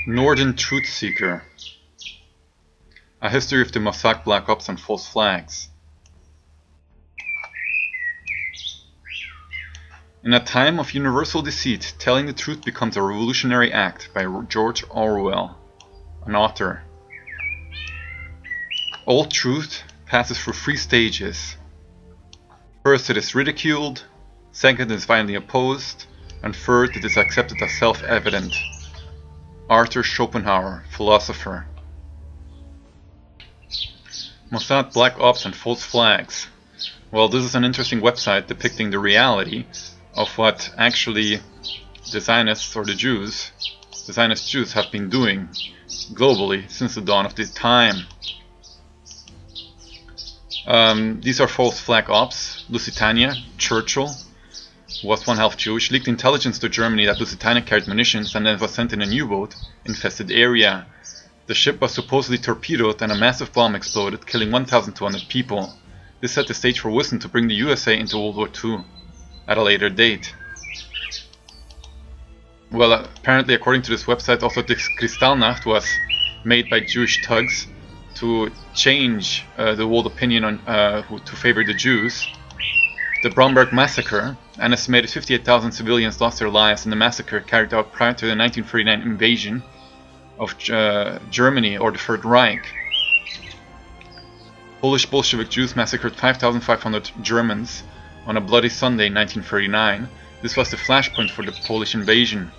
Northern Truth Seeker. A history of the Mossad black ops and false flags. In a time of universal deceit, telling the truth becomes a revolutionary act, by George Orwell, an author. All truth passes through 3 stages. First, it is ridiculed, second, it is violently opposed, and third, it is accepted as self-evident. Arthur Schopenhauer, philosopher. Mossad Black Ops and False Flags. Well, this is an interesting website depicting the reality of what actually the Zionists or the Zionist Jews have been doing globally since the dawn of the time. These are false flag ops. Lusitania, Churchill was one half Jewish, leaked intelligence to Germany that Lusitania carried munitions and then was sent in a U-boat infested area. The ship was supposedly torpedoed and a massive bomb exploded, killing 1,200 people. This set the stage for Wilson to bring the USA into World War II at a later date. Well, apparently according to this website, also this Kristallnacht was made by Jewish thugs to change the world opinion on to favor the Jews. The Bromberg Massacre, an estimated 58,000 civilians lost their lives in the massacre carried out prior to the 1939 invasion of Germany or the Third Reich. Polish Bolshevik Jews massacred 5,500 Germans on a bloody Sunday in 1939. This was the flashpoint for the Polish invasion.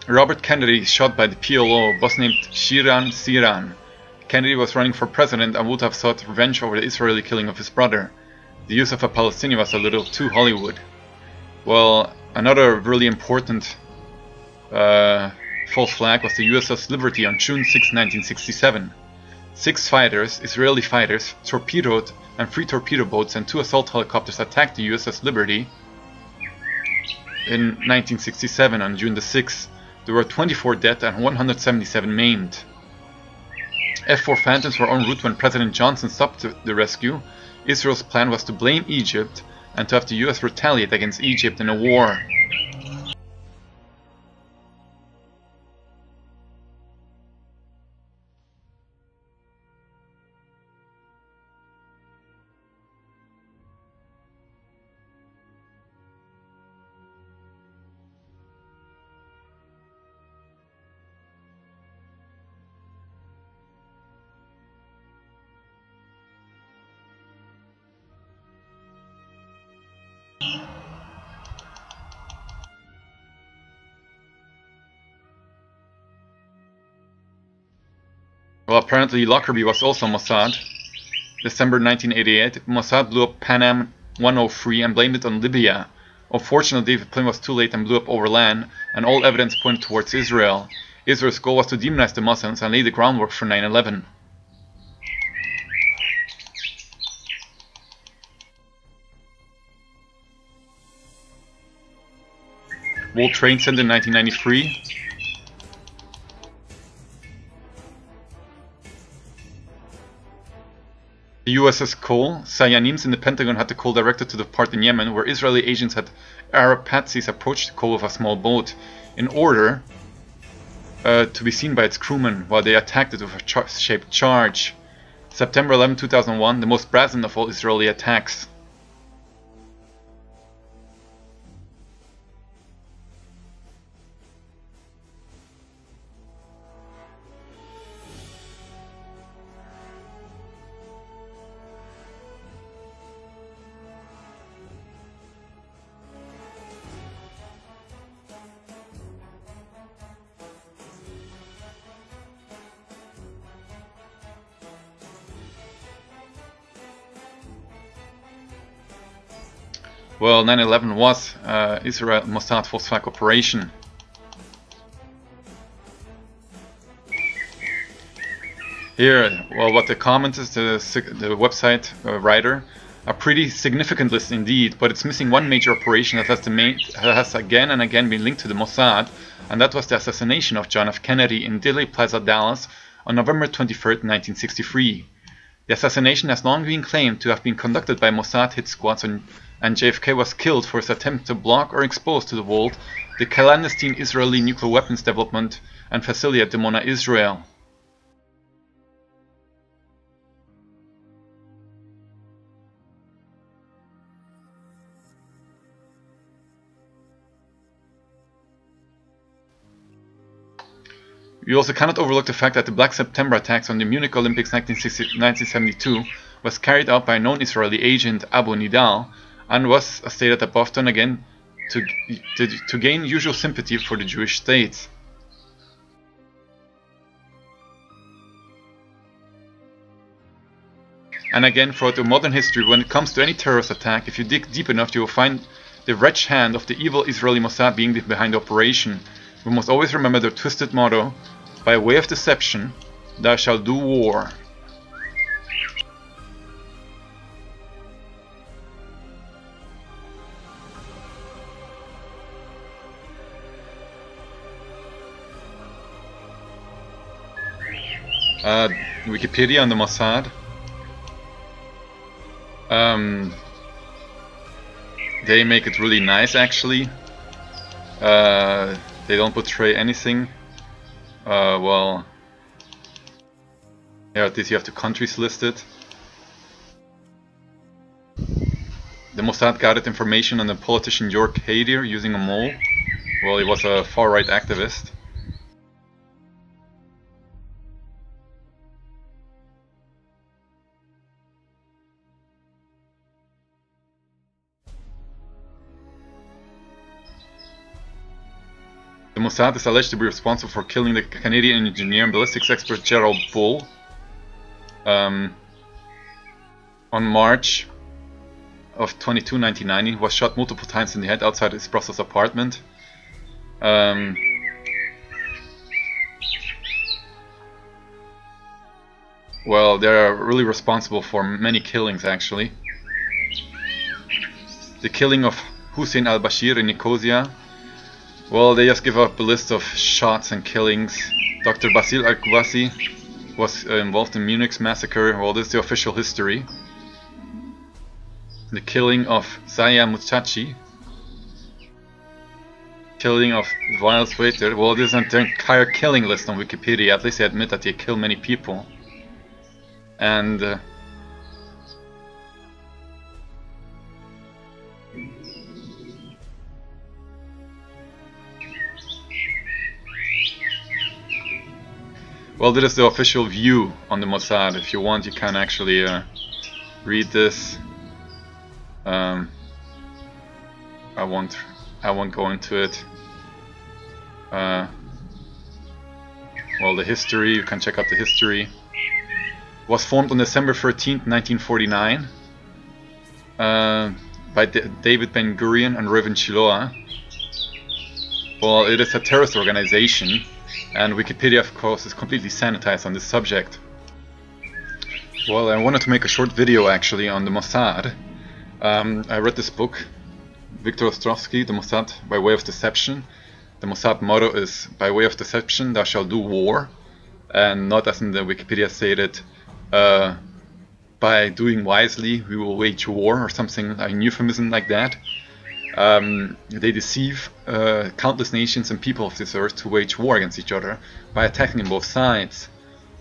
Robert Kennedy, shot by the PLO, was named Shiran Siran. Kennedy was running for president and would have sought revenge over the Israeli killing of his brother. The use of a Palestinian was a little too Hollywood. Well, another really important false flag was the USS Liberty on June 6, 1967. 6 fighters, Israeli fighters, torpedoed and 3 torpedo boats and 2 assault helicopters attacked the USS Liberty in 1967 on June the 6th. There were 24 dead and 177 maimed. F-4 Phantoms were en route when President Johnson stopped the rescue. Israel's plan was to blame Egypt and to have the US retaliate against Egypt in a war. Well, apparently Lockerbie was also Mossad. December 1988, Mossad blew up Pan Am 103 and blamed it on Libya. Unfortunately, the plane was too late and blew up over land, and all evidence pointed towards Israel. Israel's goal was to demonize the Muslims and lay the groundwork for 9/11. World Trade Center in 1993. The USS Cole, Sayanims in the Pentagon had the Cole directed to the part in Yemen where Israeli agents had Arab patsies approach the Cole with a small boat in order to be seen by its crewmen while they attacked it with a shaped charge. September 11, 2001, the most brazen of all Israeli attacks. Well, 9/11 was Israel Mossad false flag operation. Here, well, what the commenters, the website writer, a pretty significant list indeed, but it's missing one major operation that has again and again been linked to the Mossad, and that was the assassination of John F. Kennedy in Dealey Plaza, Dallas, on November 23rd, 1963. The assassination has long been claimed to have been conducted by Mossad hit squads and JFK was killed for his attempt to block or expose to the world the clandestine Israeli nuclear weapons development and facility at Dimona, Israel. We also cannot overlook the fact that the Black September attacks on the Munich Olympics 1972 was carried out by a known Israeli agent, Abu Nidal, and was, as stated above, done again to gain usual sympathy for the Jewish state. And again, throughout the modern history, when it comes to any terrorist attack, if you dig deep enough, you will find the wretched hand of the evil Israeli Mossad being behind the operation. We must always remember their twisted motto, by way of deception, thou shalt do war. Wikipedia on the Mossad. They make it really nice, actually. They don't portray anything. Well, here at least you have the countries listed. The Mossad gathered information on the politician York Haider using a mole. Well, he was a far-right activist. The Mossad is alleged to be responsible for killing the Canadian engineer and ballistics expert Gerald Bull on March of 22, 1990. He was shot multiple times in the head outside his Brussels apartment. Well, they're really responsible for many killings, actually. The killing of Hussein al-Bashir in Nicosia. Well, they just give up a list of shots and killings. Dr. Basil al-Kubasi was involved in Munich's massacre. Well, this is the official history. The killing of Zaya Muchachi. Killing of Weil Sweater. Well, this is an entire killing list on Wikipedia. At least they admit that they kill many people. And well, this is the official view on the Mossad. If you want, you can actually read this. I won't go into it. Well, the history, you can check out the history. Was formed on December 13th, 1949 by David Ben Gurion and Reuven Shiloah. Well, it is a terrorist organization, and Wikipedia, of course, is completely sanitized on this subject. Well, I wanted to make a short video actually on the Mossad. I read this book, Viktor Ostrovsky, The Mossad by Way of Deception. The Mossad motto is, by way of deception thou shalt do war, and not as in the Wikipedia stated, by doing wisely we will wage war, or something, a euphemism like that. They deceive countless nations and people of this earth to wage war against each other by attacking on both sides.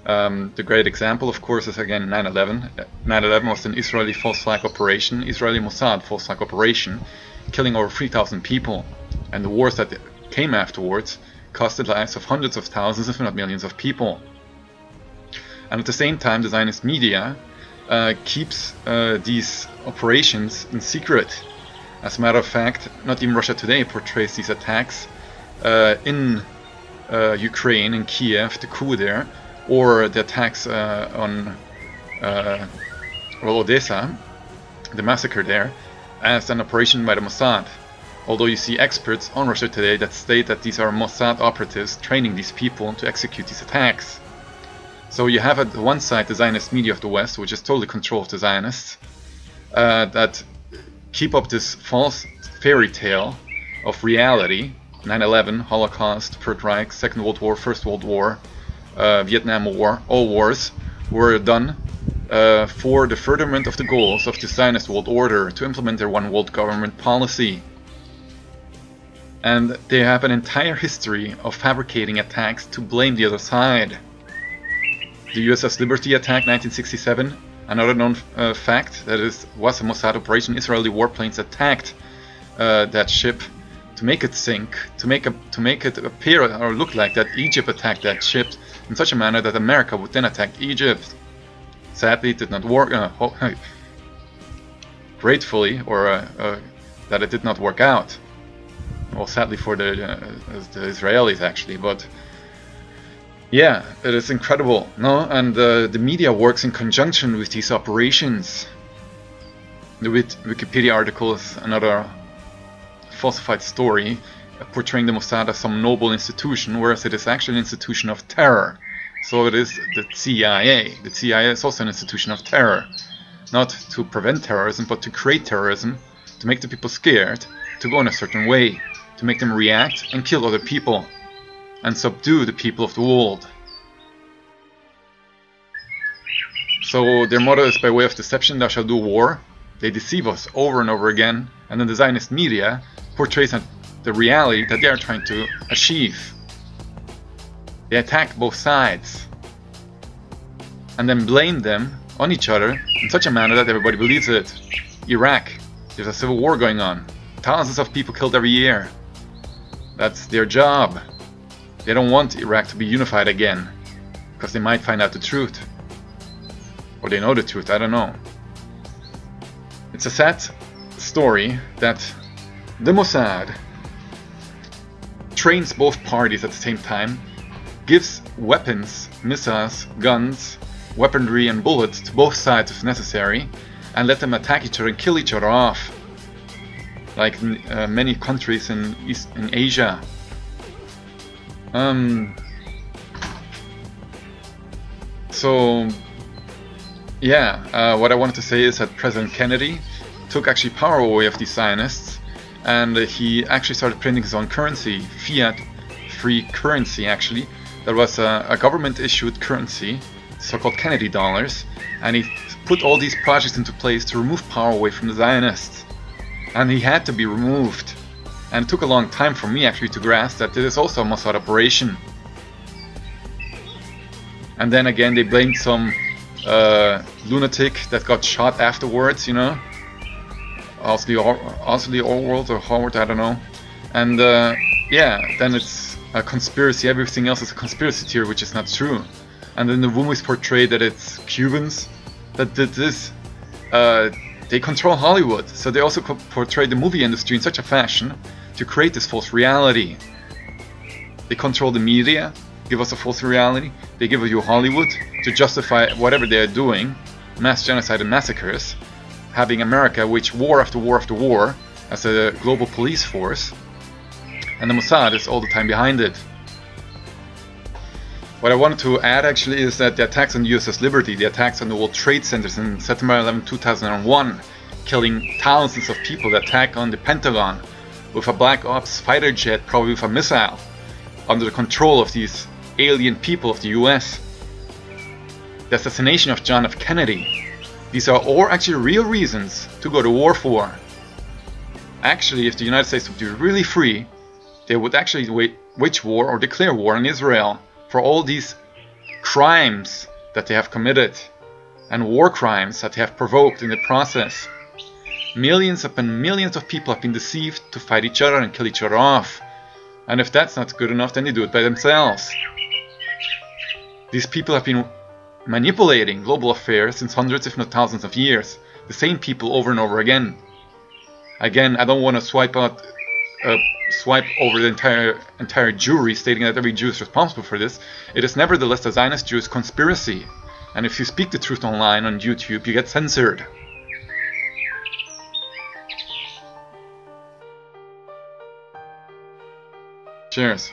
The great example, of course, is again 9/11. 9/11 was an Israeli false flag operation, Israeli Mossad false flag operation, killing over 3,000 people. And the wars that came afterwards cost the lives of hundreds of thousands, if not millions of people. And at the same time, the Zionist media keeps these operations in secret. As a matter of fact, not even Russia Today portrays these attacks in Ukraine, in Kiev, the coup there, or the attacks on Odessa, the massacre there, as an operation by the Mossad. Although you see experts on Russia Today that state that these are Mossad operatives training these people to execute these attacks. So you have at one side the Zionist media of the West, which is totally controlled of the Zionists, that keep up this false fairy tale of reality. 9/11, Holocaust, Third Reich, Second World War, First World War, Vietnam War, all wars were done for the furtherment of the goals of the Zionist world order to implement their one world government policy. And they have an entire history of fabricating attacks to blame the other side. The USS Liberty attack 1967, another known fact that was a Mossad operation. Israeli warplanes attacked that ship to make it sink, to make it appear or look like that Egypt attacked that ship in such a manner that America would then attack Egypt. Sadly, it did not work. Gratefully, or that it did not work out. Well, sadly for the Israelis, actually, but yeah, it is incredible, no? And the media works in conjunction with these operations. The Wikipedia article is another falsified story portraying the Mossad as some noble institution, whereas it is actually an institution of terror. So it is the CIA. The CIA is also an institution of terror, not to prevent terrorism, but to create terrorism, to make the people scared, to go in a certain way, to make them react and kill other people, and subdue the people of the world. So their motto is by way of deception thou shalt do war. They deceive us over and over again, and then the Zionist media portrays the reality that they are trying to achieve. They attack both sides and then blame them on each other in such a manner that everybody believes it. Iraq, there's a civil war going on. Thousands of people killed every year. That's their job. They don't want Iraq to be unified again, because they might find out the truth. Or they know the truth, I don't know. It's a sad story that the Mossad trains both parties at the same time, gives weapons, missiles, guns, weaponry and bullets to both sides if necessary, and let them attack each other and kill each other off, like many countries in Asia. So yeah, what I wanted to say is that President Kennedy took actually power away of these Zionists, and he actually started printing his own currency, fiat-free currency actually. That was a government-issued currency, so-called Kennedy dollars, and he put all these projects into place to remove power away from the Zionists. And he had to be removed. And it took a long time for me actually to grasp that this is also a Mossad operation. And then again they blamed some lunatic that got shot afterwards, you know, Osley Orwell or Howard, I don't know. And yeah, then it's a conspiracy. Everything else is a conspiracy theory, which is not true. And then the movies portray that it's Cubans that did this. They control Hollywood, so they also portray the movie industry in such a fashion to create this false reality. They control the media, give us a false reality. They give you Hollywood to justify whatever they are doing, mass genocide and massacres, having America wage war after war after war as a global police force, and the Mossad is all the time behind it. What I wanted to add actually is that the attacks on the USS Liberty, the attacks on the World Trade Centers in September 11, 2001, killing thousands of people, the attack on the Pentagon with a Black Ops fighter jet, probably with a missile, under the control of these alien people of the US. The assassination of John F. Kennedy. These are all actually real reasons to go to war for. Actually, if the United States would be really free, they would actually wage war or declare war on Israel for all these crimes that they have committed and war crimes that they have provoked in the process. Millions upon millions of people have been deceived to fight each other and kill each other off. And if that's not good enough, then they do it by themselves. These people have been manipulating global affairs since hundreds if not thousands of years. The same people over and over again. Again, I don't want to swipe over the entire Jewry, stating that every Jew is responsible for this. It is nevertheless a Zionist Jewish conspiracy, and if you speak the truth online on YouTube, you get censored. Cheers.